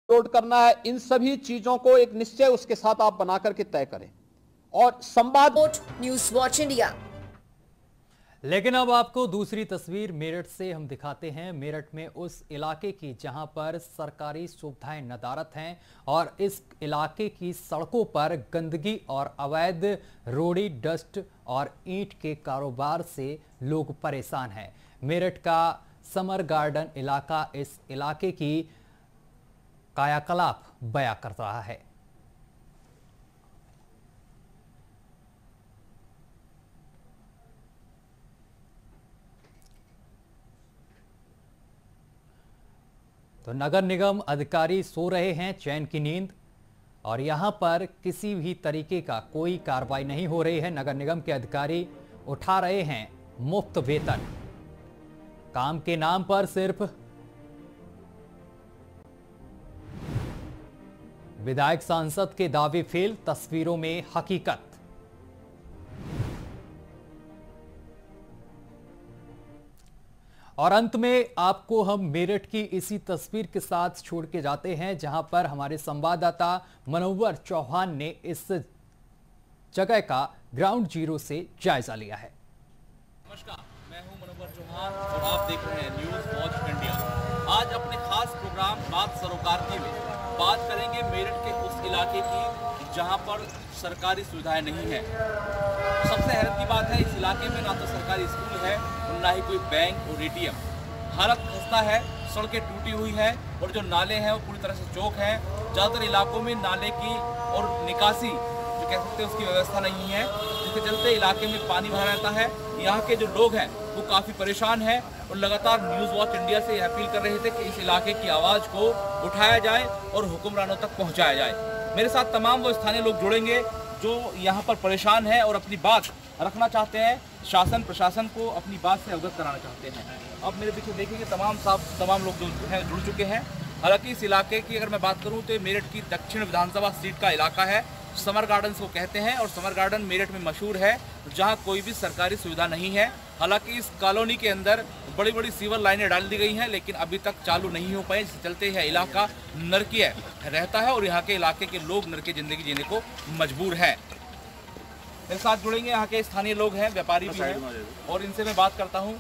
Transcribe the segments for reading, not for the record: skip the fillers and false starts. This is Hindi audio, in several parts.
अपलोड करना है, इन सभी चीजों को एक निश्चय उसके साथ आप बना करके तय करें और संवाद। News Watch India. लेकिन अब आपको दूसरी तस्वीर मेरठ से हम दिखाते हैं। मेरठ में उस इलाके की जहां पर सरकारी सुविधाएं नदारत हैं और इस इलाके की सड़कों पर गंदगी और अवैध रोड़ी, डस्ट और ईंट के कारोबार से लोग परेशान हैं। मेरठ का समर गार्डन इलाका इस इलाके की कायाकलाप बयां कर रहा है। तो नगर निगम अधिकारी सो रहे हैं चैन की नींद और यहां पर किसी भी तरीके का कोई कार्रवाई नहीं हो रही है। नगर निगम के अधिकारी उठा रहे हैं मुफ्त वेतन, काम के नाम पर सिर्फ विधायक सांसद के दावे फेल, तस्वीरों में हकीकत। और अंत में आपको हम मेरठ की इसी तस्वीर के साथ छोड़ के जाते हैं जहां पर हमारे संवाददाता मनोवर चौहान ने इस जगह का ग्राउंड जीरो से जायजा लिया है। नमस्कार, मैं हूं मनोवर चौहान और आप देख रहे हैं न्यूज़ वॉच इंडिया। आज अपने खास प्रोग्राम बात सरोकारती में बात करेंगे मेरठ के उस इलाके की जहां पर सरकारी सुविधाएं नहीं है। सबसे हैरत की बात है, इस इलाके में ना तो सरकारी स्कूल है और ना ही कोई बैंक और एटीएम। हालत खस्ता है, सड़कें टूटी हुई है और जो नाले हैं वो पूरी तरह से चौक हैं। ज़्यादातर इलाकों में नाले की और निकासी जो कह सकते हैं उसकी व्यवस्था नहीं है, जिसके चलते इलाके में पानी भरा रहता है। यहाँ के जो लोग हैं वो काफ़ी परेशान हैं और लगातार न्यूज़ वॉच इंडिया से अपील कर रहे थे कि इस इलाके की आवाज़ को उठाया जाए और हुक्मरानों तक पहुँचाया जाए। मेरे साथ तमाम वो स्थानीय लोग जुड़ेंगे जो यहाँ पर परेशान है और अपनी बात रखना चाहते हैं, शासन प्रशासन को अपनी बात से अवगत कराना चाहते हैं। अब मेरे पीछे देखेंगे तमाम लोग जो हैं जुड़ चुके हैं। हालांकि इस इलाके की अगर मैं बात करूं तो मेरठ की दक्षिण विधानसभा सीट का इलाका है, समर गार्डन को कहते हैं और समर गार्डन मेरठ में मशहूर है जहां कोई भी सरकारी सुविधा नहीं है। हालांकि इस कॉलोनी के अंदर बड़ी बड़ी सीवर लाइनें डाल दी गई हैं लेकिन अभी तक चालू नहीं हो पाए, जिसके चलते यह इलाका नरकीय रहता है और यहाँ के इलाके के लोग नरकीय जिंदगी जीने को मजबूर है। मेरे साथ जुड़ेंगे यहाँ के स्थानीय लोग हैं, व्यापारी भी हैं और इनसे मैं बात करता हूँ।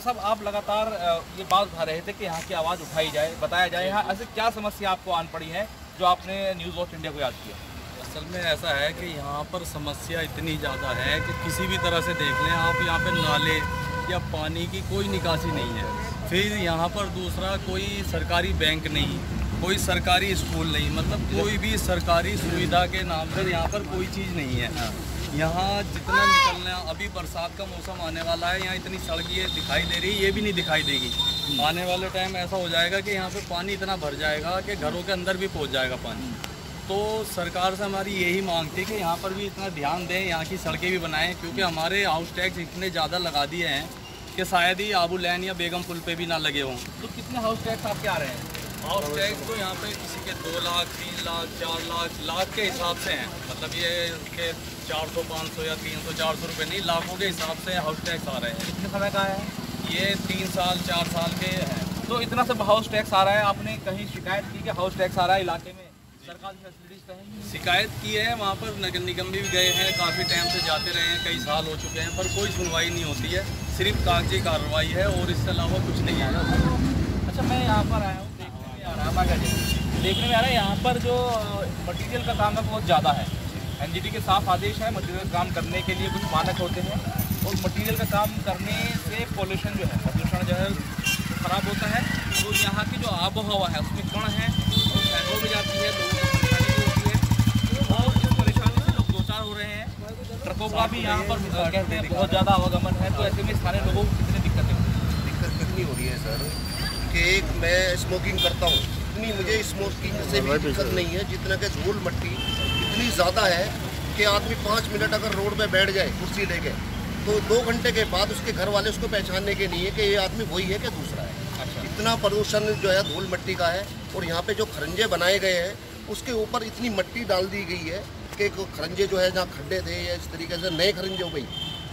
सब आप लगातार ये बात उठा रहे थे कि यहाँ की आवाज़ उठाई जाए, बताया जाए। यहाँ ऐसे क्या समस्या आपको आन पड़ी है जो आपने न्यूज़ वॉच इंडिया को याद किया? असल में ऐसा है कि यहाँ पर समस्या इतनी ज़्यादा है कि किसी भी तरह से देख लें आप, यहाँ पे नाले या पानी की कोई निकासी नहीं है। फिर यहाँ पर दूसरा कोई सरकारी बैंक नहीं, कोई सरकारी स्कूल नहीं, मतलब कोई भी सरकारी सुविधा के नाम पर यहाँ पर कोई चीज़ नहीं है। यहाँ जितना निकलना, अभी बरसात का मौसम आने वाला है, यहाँ इतनी सड़क ये दिखाई दे रही है, ये भी नहीं दिखाई देगी। आने वाले टाइम ऐसा हो जाएगा कि यहाँ पे पानी इतना भर जाएगा कि घरों के अंदर भी पहुँच जाएगा पानी। तो सरकार से हमारी यही मांग थी कि यहाँ पर भी इतना ध्यान दें, यहाँ की सड़कें भी बनाएं, क्योंकि हमारे हाउस टैक्स इतने ज़्यादा लगा दिए हैं कि शायद ही आबू लैन या बेगम पुल पे भी ना लगे हों। तो कितने हाउस टैक्स आपके आ रहे हैं? हाउस टैक्स तो यहाँ पे किसी के 2 लाख, 3 लाख, 4 लाख के हिसाब से हैं। मतलब ये के 400, 500 या 300, 400 रुपये नहीं, लाखों के हिसाब से हाउस टैक्स आ रहे हैं। कितने समय का है ये? 3 साल 4 साल के हैं। तो इतना सब हाउस टैक्स आ रहा है, आपने कहीं शिकायत की कि हाउस टैक्स आ रहा है इलाके में? सरकार की फैसिलिटीज कहीं शिकायत की है, वहाँ पर नगर निगम भी गए हैं, काफ़ी टाइम से जाते रहे हैं, कई साल हो चुके हैं, पर कोई सुनवाई नहीं होती है। सिर्फ कागजी कार्रवाई है और इसके अलावा कुछ नहीं है। अच्छा, मैं यहाँ पर आया हूँ, देखने में आ रहा है यहाँ पर जो मटेरियल का काम है बहुत ज़्यादा है। एनजीटी के साफ आदेश है, मटेरियल काम करने के लिए कुछ मानक होते हैं और मटेरियल का काम करने से पोल्यूशन जो है, प्रदूषण जो है ख़राब होता है। तो यहाँ की जो आबो हवा है उसमें कण है और फैलो भी जाती है, लोगों को परेशानी भी होती है और इस परेशानी से लोग दो चार हो रहे हैं। ट्रकों का भी यहाँ पर कहते हैं बहुत ज़्यादा आवागमन है, तो ऐसे में स्थानीय लोगों को कितनी दिक्कतें होती हैं? दिक्कत कितनी हो रही है सर कि एक मैं स्मोकिंग करता हूँ, इतनी मुझे स्मोकिंग से भी दिक्कत नहीं है जितना कि धूल मट्टी इतनी ज़्यादा है कि आदमी 5 मिनट अगर रोड पे बैठ जाए कुर्सी लेके तो 2 घंटे के बाद उसके घर वाले उसको पहचानने के नहीं है कि ये आदमी वही है कि दूसरा है। इतना प्रदूषण जो है धूल मट्टी का है और यहाँ पे जो खरंजे बनाए गए हैं उसके ऊपर इतनी मट्टी डाल दी गई है कि खरंजे जो है जहाँ खड्डे थे या इस तरीके से नए खरंजे हो गई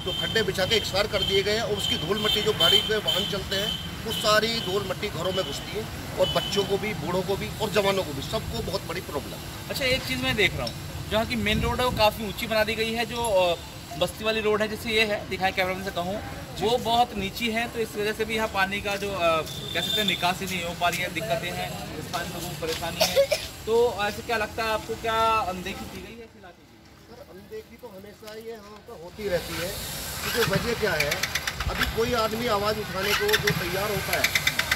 तो खड्डे बिछा के एक्सपायर कर दिए गए हैं और उसकी धूल मट्टी जो गाड़ी पे वाहन चलते हैं वो सारी धूल मट्टी घरों में घुसती है और बच्चों को भी, बूढ़ों को भी और जवानों को भी, सबको बहुत बड़ी प्रॉब्लम है। अच्छा, एक चीज़ मैं देख रहा हूँ, जहाँ की मेन रोड है वो काफ़ी ऊंची बना दी गई है, जो बस्ती वाली रोड है जैसे ये है, दिखाएं कैमरामैन से कहूँ, वो बहुत नीची है, तो इस वजह से भी यहाँ पानी का जो कह सकते हैं निकासी नहीं हो पा रही है, दिक्कतें हैं, स्थानीय लोगों को परेशानी है। तो ऐसे क्या लगता है आपको, क्या अनदेखी की गई है इस इलाके की? सर अनदेखी तो हमेशा ये यहाँ पर होती रहती है, क्योंकि वजह क्या है, अभी कोई आदमी आवाज़ उठाने को जो तैयार होता है,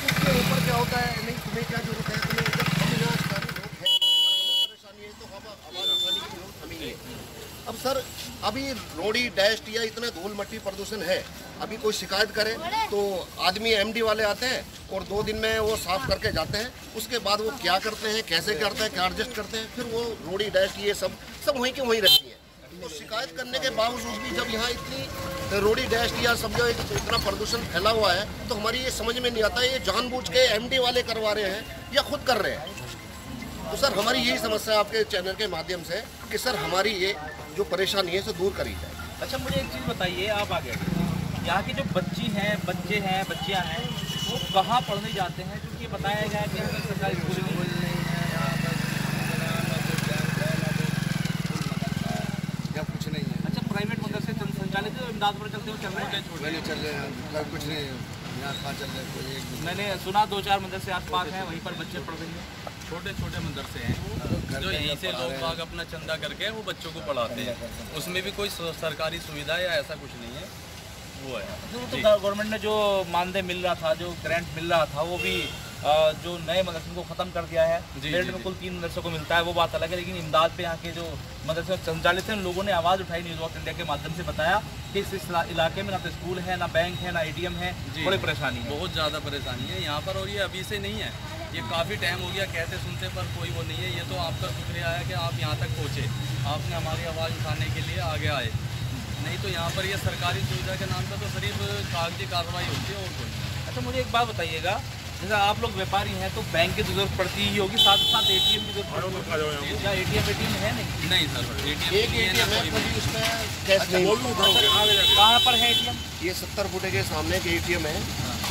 उसके ऊपर क्या होता है, नहीं तुम्हें क्या जरूरत है, तुम्हें जब हम यहाँ सारे लोग हैं, हमें परेशानी है तो हम आवाज़ उठाने की जरूरत हमें ही है। अब सर अभी रोडी डस्ट या इतना धूल मट्टी प्रदूषण है, अभी कोई शिकायत करे तो आदमी एमडी वाले आते हैं और 2 दिन में वो साफ करके जाते हैं, उसके बाद वो क्या करते हैं, कैसे करते हैं, क्या एडजस्ट करते हैं, फिर वो रोडी डस्ट ये सब वहीं की वहीं रहती है। तो शिकायत करने के बावजूद भी जब यहाँ इतनी रोडी डस्ट या समझो इतना प्रदूषण फैला हुआ है, तो हमारी ये समझ में नहीं आता ये जानबूझ के एमडी वाले करवा रहे हैं या खुद कर रहे हैं। तो सर हमारी यही समस्या है आपके चैनल के माध्यम से कि सर हमारी ये जो परेशानी है इसे दूर करी जाए। अच्छा, मुझे एक चीज़ बताइए, आप आगे यहाँ की जो बच्ची हैं, बच्चे हैं, बच्चियाँ हैं, वो कहाँ पढ़ने जाते हैं? क्योंकि बताया गया है कि हमें सरकारी स्कूल में कुछ नहीं है। अच्छा, प्राइवेट मदरसे संचालित है, इमदाद पर चलते हुए चल रहे हैं? चल रहे हैं, कुछ नहीं यहाँ कहाँ चल रहे कोई एक। मैंने सुना 2-4 मदरसे आसपास हैं, वहीं पर बच्चे पढ़ रहे हैं। छोटे छोटे मदरसे हैं जो यहीं से लोग बाग अपना चंदा करके वो बच्चों को पढ़ाते हैं, उसमें भी कोई सरकारी सुविधा या ऐसा कुछ नहीं है, वो है। तो गवर्नमेंट ने जो मानदेय मिल रहा था, जो ग्रांट मिल रहा था, वो भी जो नए मदरसों को ख़त्म कर दिया है। मेरठ में कुल 3 मदरसों को मिलता है, वो बात अलग है, लेकिन इमदाद पे यहाँ के जो मदरसे संचालित हैं, लोगों ने आवाज़ उठाई, न्यूज़ ऑफ इंडिया के माध्यम से बताया कि इस इलाके में ना तो स्कूल है, ना बैंक है, ना ATM है, बड़ी परेशानी है, बहुत ज़्यादा परेशानी है यहाँ पर। और ये अभी से नहीं है, ये काफ़ी टाइम हो गया कहते सुनते, पर कोई वो नहीं है। ये तो आपका शुक्रिया है कि आप यहाँ तक पहुँचे, आपने हमारी आवाज़ उठाने के लिए आगे आए, नहीं तो यहाँ पर ये सरकारी सुविधा के नाम पर तो सिर्फ कागजी कार्रवाई होती है और कोई नहीं। अच्छा, मुझे एक बात बताइएगा, जैसे आप लोग व्यापारी हैं तो बैंक की जरूरत पड़ती ही होगी, साथ ही साथ ATM की जरूरत पड़ती है, क्या ATM है? नहीं सर, एक ATM है, कभी उसमें कैश नहीं। कहाँ पर है ATM? ये 70 फुटे के सामने के ATM है,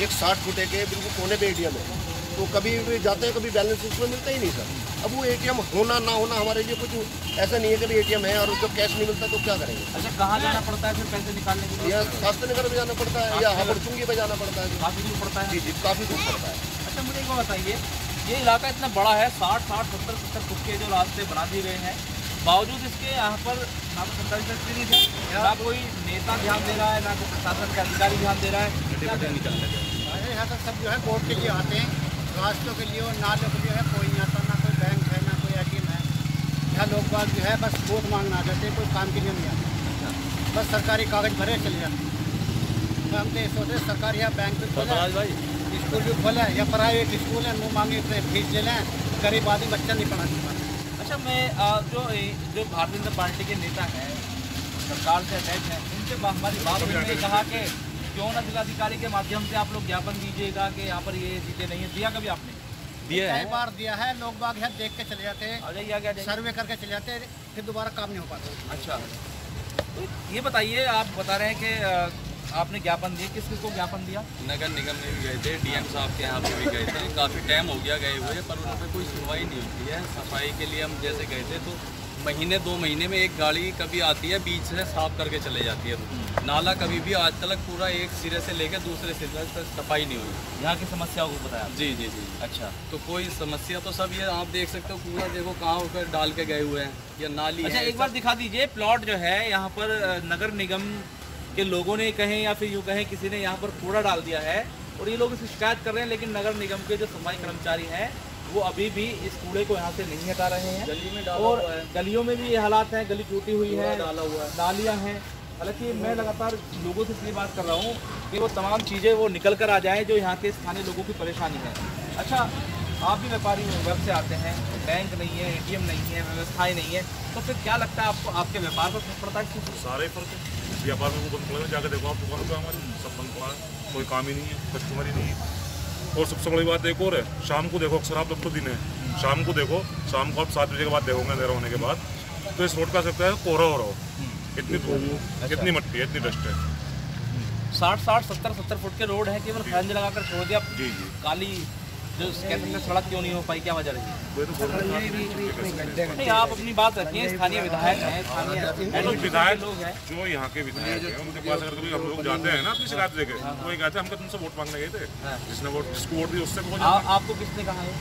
एक 60 फुटे के बिल्कुल कोने पे ATM है, तो कभी भी जाते हैं, कभी बैलेंस उसमें मिलता ही नहीं सर। अब वो ATM होना ना होना हमारे लिए कुछ ऐसा नहीं है कि ATM है और उसको कैश नहीं मिलता तो क्या करेंगे। अच्छा, कहाँ जाना पड़ता है फिर पैसे निकालने के लिए? या शास्त्री नगर में जाना पड़ता है या हड़चुंगी पे जाना पड़ता है, काफ़ी दूर पड़ता है। जी काफ़ी दूर पड़ता है। अच्छा, मुझे एक बात बताइए, ये इलाका इतना बड़ा है, 60-60, 70-70 फुट के जो रास्ते बना दिए गए हैं, बावजूद इसके यहाँ पर ना तो सरकारी फैसिलिटीज है, ना कोई नेता ध्यान दे रहा है, ना कोई प्रशासन का अधिकारी ध्यान दे रहा है, क्या निकल लगे? यहाँ तक सब जो है वोट के लिए आते हैं, रास्तों के लिए और नालों के लिए है, कोई नहीं आता, ना कोई बैंक है, ना कोई ATM है। यहाँ लोग बाग जो है बस वोट मांगना आ जाते हैं, कोई काम के लिए नहीं आता, बस सरकारी कागज भरे चले जाते हैं। तो हम तो ये सोचते सरकार या बैंक भी खोला, स्कूल भी खोला या प्राइवेट स्कूल है, मुँह मांगे फीस ले लें, गरीब आदमी बच्चा नहीं पढ़ा सकता। अच्छा, मैं जो भारतीय जनता पार्टी के नेता हैं, सरकार से अटैच हैं, उनसे हमारी बात हुई, उन्होंने कहा कि क्यों ना जिलाधिकारी के माध्यम से आप लोग ज्ञापन दीजिएगा कि यहाँ पर ये चीज़ें नहीं है। दिया कभी आपने? दिया है, कई बार दिया है, लोग बाग यहाँ देख के चले जाते हैं, आगे सर्वे करके चले जाते हैं, फिर दोबारा काम नहीं हो पाता। अच्छा, तो ये बताइए, आप बता रहे हैं कि आपने ज्ञापन दिए, किस किस को ज्ञापन दिया? नगर निगम में भी गए थे, DM साहब के यहाँ पे भी गए थे, काफ़ी टाइम हो गया गए हुए, पर उन पर कोई सुनवाई नहीं होती है। सफाई के लिए हम जैसे गए थे तो महीने 2 महीने में एक गाड़ी कभी आती है, बीच से साफ करके चले जाती है। नाला कभी भी आज तक पूरा एक सिरे से लेकर दूसरे सिरे तक सफाई नहीं हुई। यहाँ की समस्या को बताया? जी। अच्छा, तो कोई समस्या तो सब ये आप देख सकते हो, पूरा देखो कहाँ ऊपर डाल के गए हुए हैं, या नाली अच्छा, है। एक बार दिखा दीजिए प्लॉट जो है यहाँ पर, नगर निगम के लोगों ने कहें या फिर यूँ कहें किसी ने यहाँ पर कूड़ा डाल दिया है और ये लोग इसकी शिकायत कर रहे हैं, लेकिन नगर निगम के जो सफाई कर्मचारी हैं वो अभी भी इस कूड़े को यहाँ से नहीं हटा रहे हैं। गली में डाला और हुआ है, गलियों में भी ये हालात हैं, गली टूटी हुई है, डाला हुआ है, नालियाँ हैं। हालांकि मैं लगातार लोगों से इसलिए बात कर रहा हूँ कि वो तमाम चीज़ें वो निकल कर आ जाएँ जो यहाँ के स्थानीय लोगों की परेशानी है। अच्छा, आप भी व्यापारी वर्ग से आते हैं, बैंक नहीं है, ATM नहीं है, व्यवस्थाएं नहीं है, तो फिर क्या लगता है आपको, आपके व्यापार पर फर्क पड़ता है? सारे फर्क है, व्यापार में वो बंद पड़ा है, जाकर देखो आप दुकान पे हमारे सब बंद पड़ा है, कोई काम ही नहीं है, कस्टमर ही नहीं है। और सबसे बड़ी बात एक और है, शाम को देखो, अक्सर आप लोग तो दिन है, शाम को देखो, शाम को आप 7 बजे के बाद देखोगे अंधेरा होने के बाद, तो इस रोड का सकता है कोहरा हो रहा हो, इतनी धूप, इतनी मट्टी है, इतनी डस्ट है। 60-60, 70-70 फुट के रोड है, केवल फ्रेंज लगाकर छोड़ दिया। जी काली जो कहते हैं सड़क क्यों नहीं हो पाई, क्या वजह रही? नहीं, आप अपनी बात रखिए, स्थानीय विधायक हैं, स्थानीय विधायक लोग हैं जो यहाँ के विधायक हैं, उनके पास अगर कभी हम लोग जाते हैं ना अपनी शिकायत लेके, तो ये कहते हैं हमको तुमसे वोट मांगने गए थे, जिसको वोट दी उससे आपको किसने कहा है?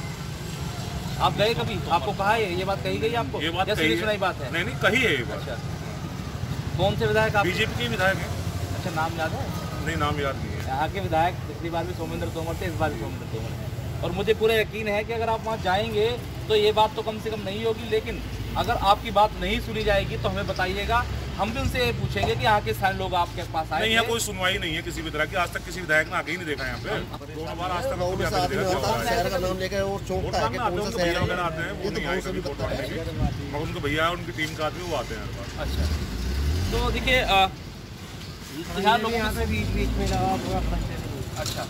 आप गए कभी? आपको कहा है ये बात कही गई आपको? ये बात सुनी सुनाई बात है? नहीं कही है ये बात। कौन से विधायक? आप बीजेपी के विधायक हैं। अच्छा, नाम याद है? नहीं, नाम याद नहीं है। यहाँ के विधायक पिछली बार भी सोमेंद्र तोमर थे, इस बार भी सोमेंद्र तोमर है, और मुझे पूरा यकीन है कि अगर आप वहाँ जाएंगे तो ये बात तो कम से कम नहीं होगी। लेकिन अगर आपकी बात नहीं सुनी जाएगी तो हमें बताइएगा, हम भी उनसे पूछेंगे कि यहाँ के सारे लोग आपके पास आए। नहीं, यहाँ कोई सुनवाई नहीं है किसी भी तरह की। आज तक किसी विधायक ने आके ही नहीं देखा यहाँ पे। दोनों बार आज तक शहर का नाम लेकर और चौंकता है कि कौन सा शहर है। आते हैं, वो नहीं आए कभी वोट मांगने के, मगर उनके भैया उनकी टीम का आदमी वो आते हैं हर बार। अच्छा, तो देखिए यहाँ लोगों से बीच में लगा हुआ। अच्छा,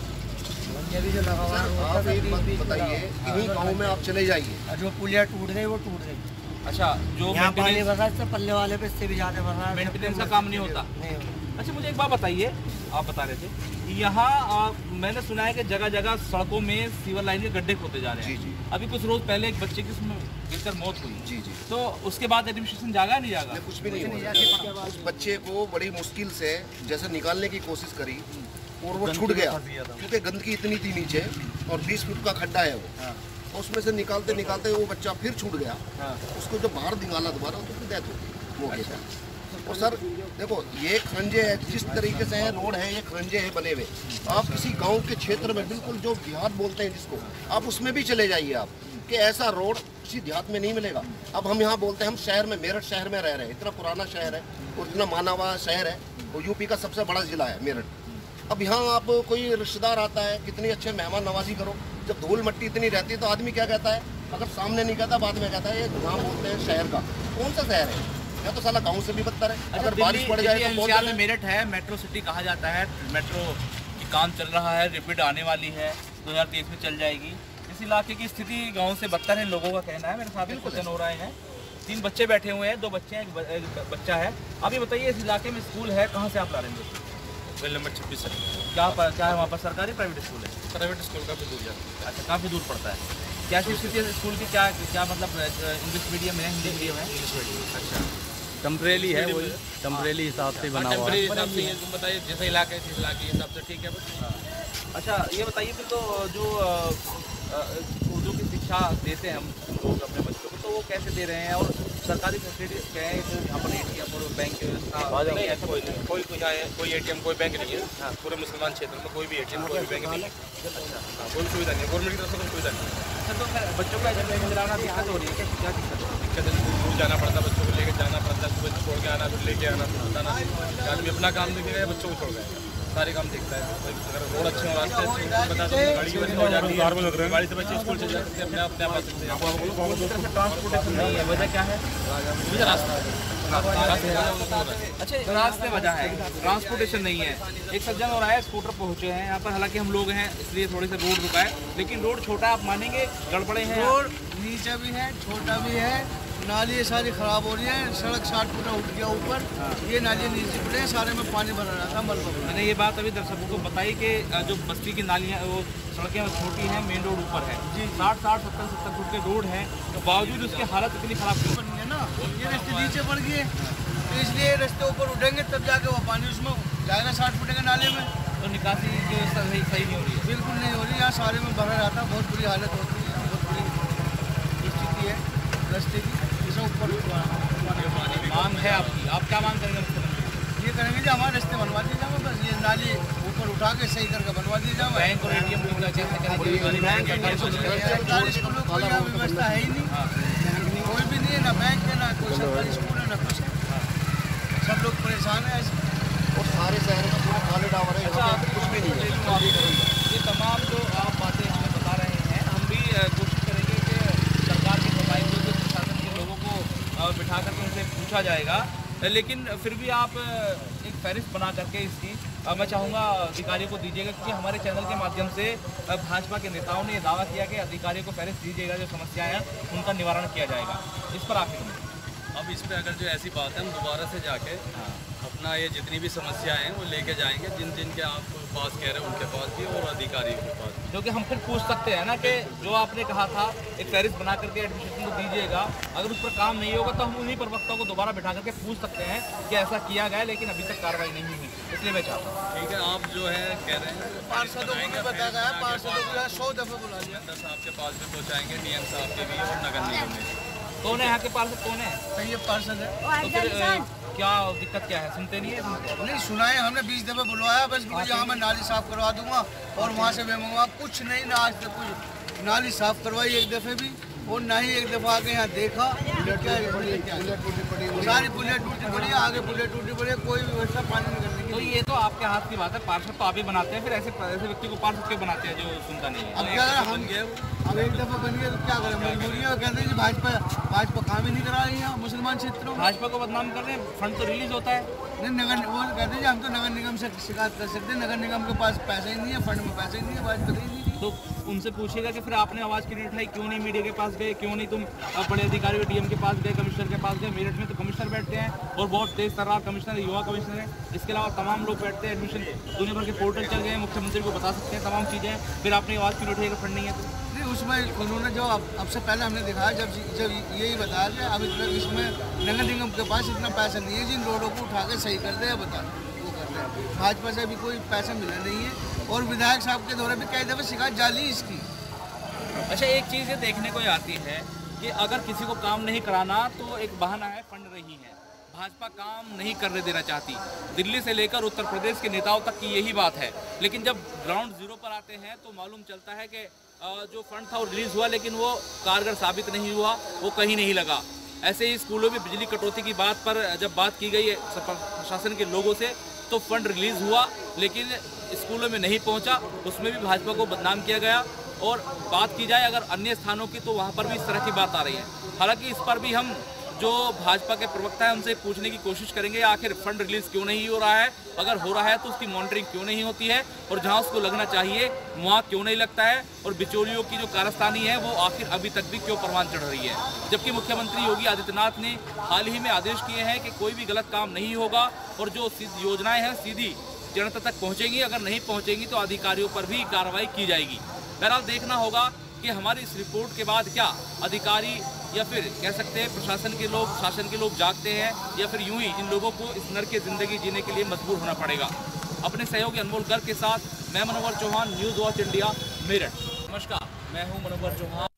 आप एक बात बताइए, इन्हीं गाँव में आप चले जाइए, जो पुलिया टूट गई वो टूट गई। अच्छा, जो यहाँ पानी भरा इससे पल्ले वाले पे इससे भी ज़्यादा भरा, मेंटेनेंस का काम नहीं होता। अच्छा, मुझे एक बात बताइए, आप बता रहे थे यहाँ मैंने सुना है कि जगह जगह सड़कों में सीवर लाइन के गड्ढे खोदे जा रहे हैं। जी। अभी कुछ रोज पहले एक बच्चे की उसमें गिरकर मौत हुई। जी। तो उसके बाद एडमिनिस्ट्रेशन जागा नहीं जागा? कुछ भी नहीं हुआ। उस बच्चे को बड़ी मुश्किल से जैसे निकालने की कोशिश करी और वो छूट गया, क्योंकि गंदगी इतनी थी नीचे और 20 फुट का खड्डा है वो, उसमें से निकालते निकालते वो बच्चा फिर छूट गया। उसको जब बाहर निकाला दोबारा तो उसकी डेथ हो गई मौके पर। और सर देखो, ये खंजे है, जिस तरीके से है रोड है, ये खंजे है बने हुए। आप किसी गांव के क्षेत्र में, बिल्कुल जो देहात बोलते हैं जिसको, आप उसमें भी चले जाइए आप, कि ऐसा रोड किसी देहात में नहीं मिलेगा। अब हम यहाँ बोलते हैं हम शहर में, मेरठ शहर में रह रहे हैं, इतना पुराना शहर है और इतना माना हुआ शहर है, और यूपी का सबसे बड़ा जिला है मेरठ। अब यहाँ आप कोई रिश्तेदार आता है, कितनी अच्छे मेहमान नवाजी करो, जब धूल मट्टी इतनी रहती है तो आदमी क्या कहता है, अगर सामने नहीं कहता बाद में कहता है ये नाम बोलते हैं शहर का। कौन सा शहर है? या तो साला गांव से भी बदतर है। अगर बारिश पड़ जाए तो एनसीआर में मेरठ है, मेट्रो सिटी कहा जाता है, मेट्रो की काम चल रहा है, रिपीट आने वाली है, 2023 में चल जाएगी। इस इलाके की स्थिति गाँव से बदतर है, लोगों का कहना है। मेरे साथ में क्वेश्चन हो रहे हैं, 3 बच्चे बैठे हुए हैं, 2 बच्चे हैं, एक बच्चा है। आप ये बताइए, इस इलाके में स्कूल है, कहाँ से आप ला रहे हैं? बिल नंबर 26 क्या है वहाँ पर? सरकारी प्राइवेट स्कूल है? प्राइवेट स्कूल काफ़ी दूर जाता है। अच्छा, काफ़ी दूर पड़ता है। क्या स्थिति है स्कूल की? क्या मतलब इंग्लिश मीडियम है, हिंदी मीडियम है? English medium. अच्छा, टेम्परेरी है, वही टेम्परेरी हिसाब से बना हुआ है। हिसाब से ये बताइए, जैसा इलाका है जिस इलाके के हिसाब से ठीक है बस। अच्छा, ये बताइए फिर तो जो उर्दू की शिक्षा देते हैं हम लोग अपने बच्चों को, तो वो कैसे दे रहे हैं? और सरकारी फैसिलिटी क्या है यहाँ पर? ATM और बैंक की व्यवस्था नहीं, ऐसा कोई नहीं, कोई ATM कोई बैंक नहीं है। पूरे मुसलमान क्षेत्र में कोई भी ATM कोई भी बैंक नहीं है। अच्छा, कोई सुविधा नहीं है, गवर्नमेंट की तरफ से कोई सुविधा नहीं है। अच्छा, तो फिर बच्चों को एजुकेशन दिलाना दिक्कत हो रही है? क्या दिक्कत है? दिक्कत है, दूर जाना पड़ता है, बच्चों को लेकर जाना पड़ता है, सुबह छोड़ के आना, फिर लेके आना, फिर बताना। आदमी अपना काम देखेगा, बच्चों को छोड़ गया, सारे काम देखता है। अगर रोड अच्छे हो, रास्ते अच्छे बता दो, गाड़ी की वजह हो जाती है, गाड़ी से बच्चे स्कूल चले जाते हैं, अपने आप आ सकते हैं। ट्रांसपोर्टेशन नहीं है, वजह क्या है? मुझे रास्ता, अच्छा रास्ते वजह है, ट्रांसपोर्टेशन नहीं है। एक सज्जन और आया, स्कूटर पहुंचे हैं यहाँ पर, हालांकि हम लोग हैं इसलिए थोड़े से रोड रुका है, लेकिन रोड छोटा, आप मानेंगे गड़बड़े हैं। रोड नीचे भी है, छोटा भी है, नाली ये सारी खराब हो रही है, सड़क 60 फुट उठ गया ऊपर, ये नाली नीचे पड़े हैं, सारे में पानी भरा रहा था मलबा। मैंने ये बात अभी दर्शकों को बताई कि जो बस्ती की नालियाँ, वो सड़कें छोटी हैं, मेन रोड ऊपर है जी, 60-60, 70-70 फुट के रोड हैं, तो बावजूद उसकी हालत इतनी खराब बन है ना, ये रास्ते नीचे पड़ गए, तो इसलिए रास्ते ऊपर उठेंगे तब जाके वो पानी उसमें जाएगा 60 फुट के नाले में। तो निकासी की व्यवस्था सही नहीं हो रही है? बिल्कुल नहीं हो रही, यहाँ सारे में भरा रहता, बहुत बुरी हालत होती है, बहुत बुरी स्थिति है रास्ते की। ऊपर मांग है आपकी, आप क्या मांग करेंगे? ये करेंगे जी हमारे रास्ते बनवा दिए जाओ, बस ये नाली ऊपर उठा के सही करके बनवा दिए जाओ। बैंक और ATM की स्कूलों को यहाँ व्यवस्था है ही नहीं, कोई भी नहीं है, ना बैंक है, ना कोई सरकारी स्कूल है, ना कुछ है, सब लोग परेशान है ऐसे। और सारे शहर में पूरा खाली डावर है, यहाँ पे कुछ भी नहीं है। ये तमाम जो आप बातें हमें बता रहे हैं, हम भी कोशिश करेंगे कि सरकार की नुमाइंदों को, प्रशासन के लोगों को बिठा करके उनसे पूछा जाएगा, लेकिन फिर भी आप एक फहरिस्त बना करके इसकी मैं चाहूँगा अधिकारियों को दीजिएगा, क्योंकि हमारे चैनल के माध्यम से भाजपा के नेताओं ने दावा किया कि अधिकारियों को फहरिस्त दीजिएगा, जो समस्याएं हैं उनका निवारण किया जाएगा। इस पर आप अब इस पर अगर जो ऐसी बात है, हम दोबारा से जाके अपना अपना ये जितनी भी समस्या है वो लेके जाएंगे, जिनके आप पास कह रहे हैं उनके पास भी और अधिकारियों के पास भी। क्योंकि हम फिर पूछ सकते हैं ना कि जो आपने कहा था एक फहरिस्त बना करके एडमिनिस्ट्रेशन को दीजिएगा, अगर उस पर काम नहीं होगा तो हम उन्हीं प्रवक्ताओं को दोबारा बिठा करके पूछ सकते हैं कि ऐसा किया गया लेकिन अभी तक कार्रवाई नहीं हुई। इसलिए मैं चाहता हूँ ठीक है, आप जो है कह रहे हैं पार्षदों को भी बताया गया है, पार्षदों को 100 दफे बुला लिया। साहब के पास भी पहुँचाएंगे, डीएम साहब के भी और नगर निगम में। कौन है यहाँ के पार्षद, कौन है? ये पार्षद है। तो फिर क्या दिक्कत क्या है, सुनते नहीं है? नहीं सुनाए, हमने 20 दफे बुलवाया, बस यहाँ मैं नाली साफ करवा दूंगा और वहाँ से मैं मंगवा, कुछ नहीं ना आज तक कुछ नाली साफ करवाई एक दफे भी, और ना ही एक दफा आके यहाँ देखा सारी पुलिया टूटी पड़ी है, आगे पुलिया टूटी पड़ी है, कोई व्यवस्था पानी निकलने की। तो ये तो आपके हाथ की बात है, पार्षद तो आप ही बनाते हैं, फिर ऐसे व्यक्ति को पार्षद क्यों बनाते हैं जो सुनता नहीं है? अब क्या करें हम, अब एक दफा बन गया तो क्या करें, मजबूरी है। कहते हैं कि भाजपा काम ही नहीं करा रही है मुसलमान क्षेत्रों में। भाजपा को बदनाम कर रहे हैं, फंड तो रिलीज होता है। नहीं नगर, वो कहते हैं हम तो नगर निगम से शिकायत कर सकते हैं, नगर निगम के पास पैसा ही नहीं है, फंड में पैसा ही नहीं है, भाजपा ही नहीं। तो उनसे पूछिएगा कि फिर आपने आवाज़ क्यों नहीं उठाई, क्यों नहीं मीडिया के पास गए, क्यों नहीं तुम बड़े अधिकारी डीएम के पास गए, कमिश्नर के पास गए। मेरठ में तो कमिश्नर बैठते हैं और बहुत तेज तर्रार कमिश्नर है, युवा कमिश्नर है। इसके अलावा तमाम लोग बैठते हैं, एडमिशन दुनिया भर के पोर्टल चल गए, मुख्यमंत्री को बता सकते हैं तमाम चीज़ें। फिर आपने आवाज़ क्यों उठाई, फंड नहीं है तो? नहीं उसमें उन्होंने जो अब से पहले हमने दिखाया, जब यही बताया कि अब इसमें नगर निगम के पास इतना पैसा नहीं है जिन रोडों को उठा के सही कर दे, बता वो कर रहे हैं। भाजपा से भी कोई पैसा मिला नहीं है और विधायक साहब के दौरे पर कई दफ़े शिकायत जाली इसकी। अच्छा, एक चीज़ ये देखने को आती है कि अगर किसी को काम नहीं कराना तो एक बहाना है, फंड नहीं है। भाजपा काम नहीं करने देना चाहती, दिल्ली से लेकर उत्तर प्रदेश के नेताओं तक की यही बात है। लेकिन जब ग्राउंड जीरो पर आते हैं तो मालूम चलता है कि जो फंड था वो रिलीज़ हुआ लेकिन वो कारगर साबित नहीं हुआ, वो कहीं नहीं लगा। ऐसे ही स्कूलों में बिजली कटौती की बात पर जब बात की गई प्रशासन के लोगों से तो फंड रिलीज़ हुआ लेकिन स्कूलों में नहीं पहुंचा, उसमें भी भाजपा को बदनाम किया गया। और बात की जाए अगर अन्य स्थानों की तो वहाँ पर भी इस तरह की बात आ रही है। हालांकि इस पर भी हम जो भाजपा के प्रवक्ता है उनसे पूछने की कोशिश करेंगे आखिर फंड रिलीज़ क्यों नहीं हो रहा है, अगर हो रहा है तो उसकी मॉनिटरिंग क्यों नहीं होती है और जहां उसको लगना चाहिए वहां क्यों नहीं लगता है, और बिचौलियों की जो कारस्तानी है वो आखिर अभी तक भी क्यों परवान चढ़ रही है। जबकि मुख्यमंत्री योगी आदित्यनाथ ने हाल ही में आदेश किए हैं कि कोई भी गलत काम नहीं होगा और जो योजनाएँ हैं सीधी जनता तक पहुँचेंगी, अगर नहीं पहुँचेंगी तो अधिकारियों पर भी कार्रवाई की जाएगी। बहरहाल देखना होगा कि हमारी इस रिपोर्ट के बाद क्या अधिकारी या फिर कह सकते हैं प्रशासन के लोग, शासन के लोग जागते हैं या फिर यूं ही इन लोगों को इस नर्क की ज़िंदगी जीने के लिए मजबूर होना पड़ेगा। अपने सहयोगी अनमोल गर्ग के साथ मैं Manohar Chauhan, News Watch India, Meerut. नमस्कार, मैं हूं मनोहर चौहान।